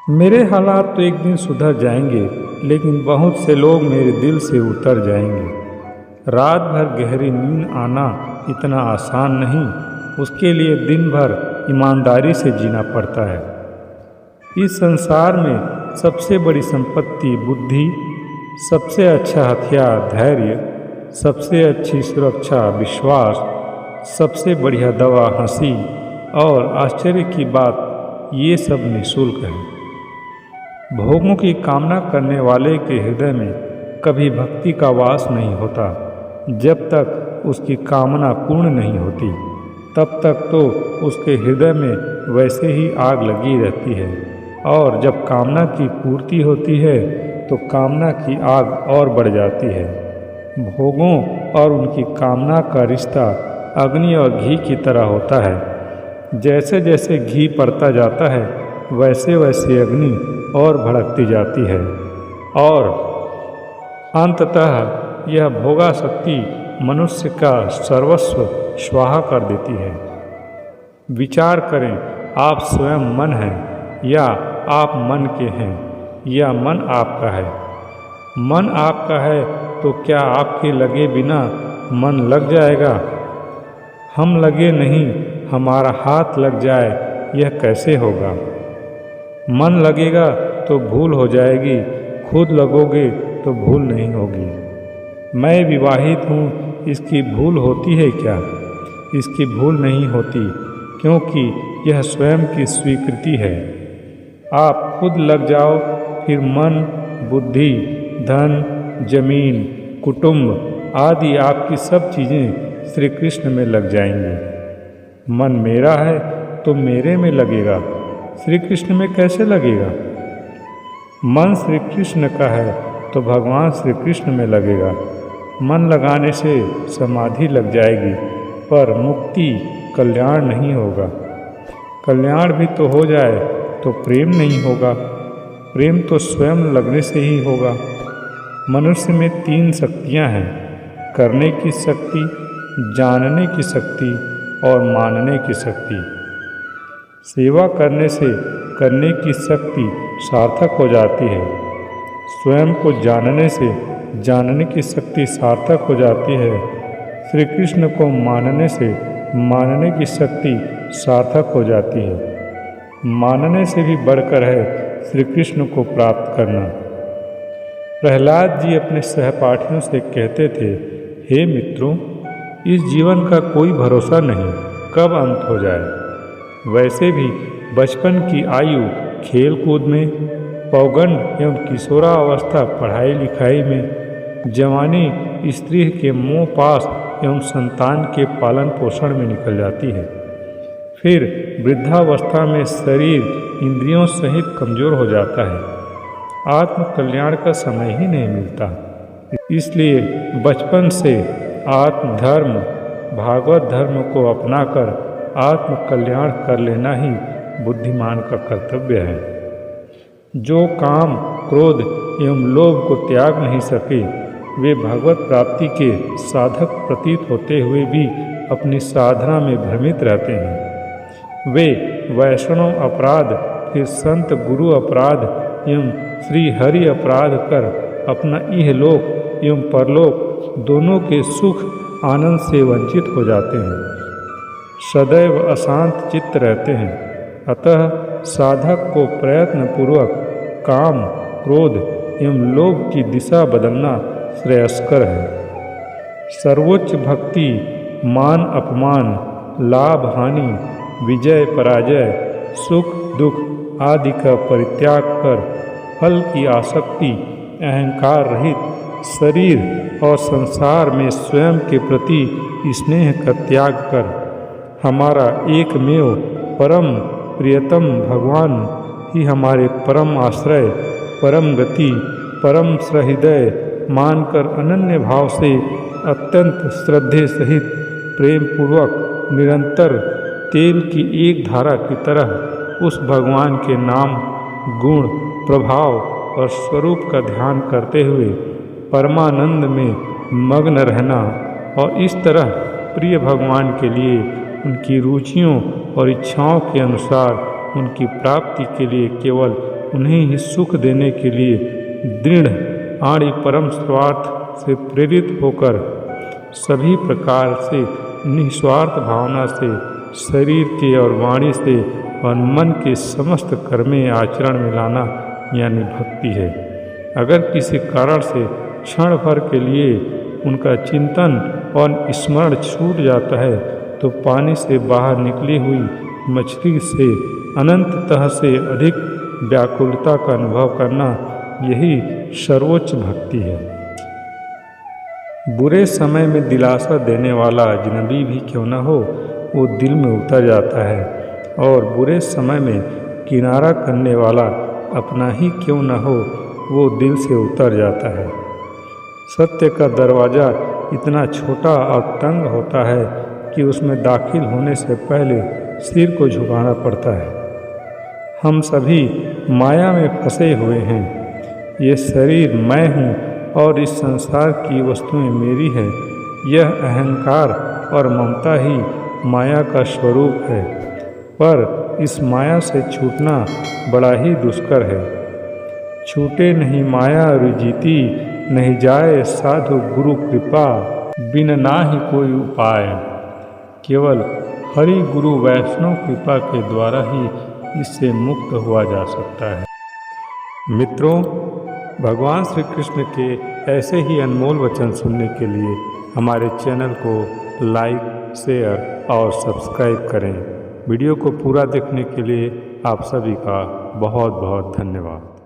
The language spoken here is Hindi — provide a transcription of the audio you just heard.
मेरे हालात तो एक दिन सुधर जाएंगे, लेकिन बहुत से लोग मेरे दिल से उतर जाएंगे। रात भर गहरी नींद आना इतना आसान नहीं, उसके लिए दिन भर ईमानदारी से जीना पड़ता है। इस संसार में सबसे बड़ी संपत्ति बुद्धि, सबसे अच्छा हथियार धैर्य, सबसे अच्छी सुरक्षा विश्वास, सबसे बढ़िया दवा हंसी, और आश्चर्य की बात ये सब निःशुल्क है। भोगों की कामना करने वाले के हृदय में कभी भक्ति का वास नहीं होता। जब तक उसकी कामना पूर्ण नहीं होती, तब तक तो उसके हृदय में वैसे ही आग लगी रहती है, और जब कामना की पूर्ति होती है तो कामना की आग और बढ़ जाती है। भोगों और उनकी कामना का रिश्ता अग्नि और घी की तरह होता है। जैसे जैसे घी पड़ता जाता है, वैसे वैसे अग्नि और भड़कती जाती है, और अंततः यह भोगा शक्ति मनुष्य का सर्वस्व स्वाहा कर देती है। विचार करें, आप स्वयं मन हैं या आप मन के हैं, या मन आपका है। मन आपका है तो क्या आपके लगे बिना मन लग जाएगा? हम लगे नहीं, हमारा हाथ लग जाए, यह कैसे होगा? मन लगेगा तो भूल हो जाएगी, खुद लगोगे तो भूल नहीं होगी। मैं विवाहित हूँ, इसकी भूल होती है क्या? इसकी भूल नहीं होती, क्योंकि यह स्वयं की स्वीकृति है। आप खुद लग जाओ, फिर मन, बुद्धि, धन, जमीन, कुटुंब आदि आपकी सब चीज़ें श्री कृष्ण में लग जाएंगी। मन मेरा है तो मेरे में लगेगा, श्री कृष्ण में कैसे लगेगा? मन श्री कृष्ण का है तो भगवान श्री कृष्ण में लगेगा। मन लगाने से समाधि लग जाएगी, पर मुक्ति कल्याण नहीं होगा। कल्याण भी तो हो जाए तो प्रेम नहीं होगा। प्रेम तो स्वयं लगने से ही होगा। मनुष्य में 3 शक्तियाँ हैं: करने की शक्ति, जानने की शक्ति और मानने की शक्ति। सेवा करने से करने की शक्ति सार्थक हो जाती है। स्वयं को जानने से जानने की शक्ति सार्थक हो जाती है। श्री कृष्ण को मानने से मानने की शक्ति सार्थक हो जाती है। मानने से भी बढ़कर है श्री कृष्ण को प्राप्त करना। प्रहलाद जी अपने सहपाठियों से कहते थे, हे मित्रों, इस जीवन का कोई भरोसा नहीं, कब अंत हो जाए। वैसे भी बचपन की आयु खेल कूद में, पौगंड एवं किशोरावस्था पढ़ाई लिखाई में, जवानी स्त्री के मोह पास एवं संतान के पालन पोषण में निकल जाती है। फिर वृद्धावस्था में शरीर इंद्रियों सहित कमज़ोर हो जाता है। आत्म कल्याण का समय ही नहीं मिलता। इसलिए बचपन से आत्मधर्म, भागवत धर्म को अपनाकर आत्म कल्याण कर लेना ही बुद्धिमान का कर्तव्य है। जो काम, क्रोध एवं लोभ को त्याग नहीं सके, वे भगवत प्राप्ति के साधक प्रतीत होते हुए भी अपनी साधना में भ्रमित रहते हैं। वे वैष्णव अपराध, फिर संत गुरु अपराध एवं श्री हरि अपराध कर अपना इहलोक एवं परलोक दोनों के सुख आनंद से वंचित हो जाते हैं। सदैव अशांत चित्त रहते हैं। अतः साधक को प्रयत्नपूर्वक काम, क्रोध एवं लोभ की दिशा बदलना श्रेयस्कर है। सर्वोच्च भक्ति मान अपमान, लाभ हानि, विजय पराजय, सुख दुख आदि का परित्याग कर फल की आसक्ति, अहंकार रहित शरीर और संसार में स्वयं के प्रति स्नेह का त्याग कर हमारा एकमेव परम प्रियतम भगवान ही हमारे परम आश्रय, परम गति, परम सहृदय मानकर अनन्य भाव से अत्यंत श्रद्धे सहित प्रेम पूर्वक निरंतर तेल की एक धारा की तरह उस भगवान के नाम, गुण, प्रभाव और स्वरूप का ध्यान करते हुए परमानंद में मग्न रहना, और इस तरह प्रिय भगवान के लिए उनकी रुचियों और इच्छाओं के अनुसार उनकी प्राप्ति के लिए केवल उन्हें ही सुख देने के लिए दृढ़ आड़ी परम स्वार्थ से प्रेरित होकर सभी प्रकार से निस्वार्थ भावना से शरीर के और वाणी से और मन के समस्त कर्में आचरण में लाना यानी भक्ति है। अगर किसी कारण से क्षण भर के लिए उनका चिंतन और स्मरण छूट जाता है तो पानी से बाहर निकली हुई मछली से अनंततः से अधिक व्याकुलता का अनुभव करना यही सर्वोच्च भक्ति है। बुरे समय में दिलासा देने वाला अजनबी भी क्यों न हो, वो दिल में उतर जाता है, और बुरे समय में किनारा करने वाला अपना ही क्यों न हो, वो दिल से उतर जाता है। सत्य का दरवाज़ा इतना छोटा और तंग होता है कि उसमें दाखिल होने से पहले सिर को झुकाना पड़ता है। हम सभी माया में फंसे हुए हैं। ये शरीर मैं हूँ और इस संसार की वस्तुएं मेरी हैं। यह अहंकार और ममता ही माया का स्वरूप है, पर इस माया से छूटना बड़ा ही दुष्कर है। छूटे नहीं माया रुजीती, नहीं जाए साधु गुरु कृपा, बिन ना ही कोई उपाय। केवल हरि गुरु वैष्णव कृपा के द्वारा ही इससे मुक्त हुआ जा सकता है। मित्रों, भगवान श्री कृष्ण के ऐसे ही अनमोल वचन सुनने के लिए हमारे चैनल को लाइक, शेयर और सब्सक्राइब करें। वीडियो को पूरा देखने के लिए आप सभी का बहुत बहुत धन्यवाद।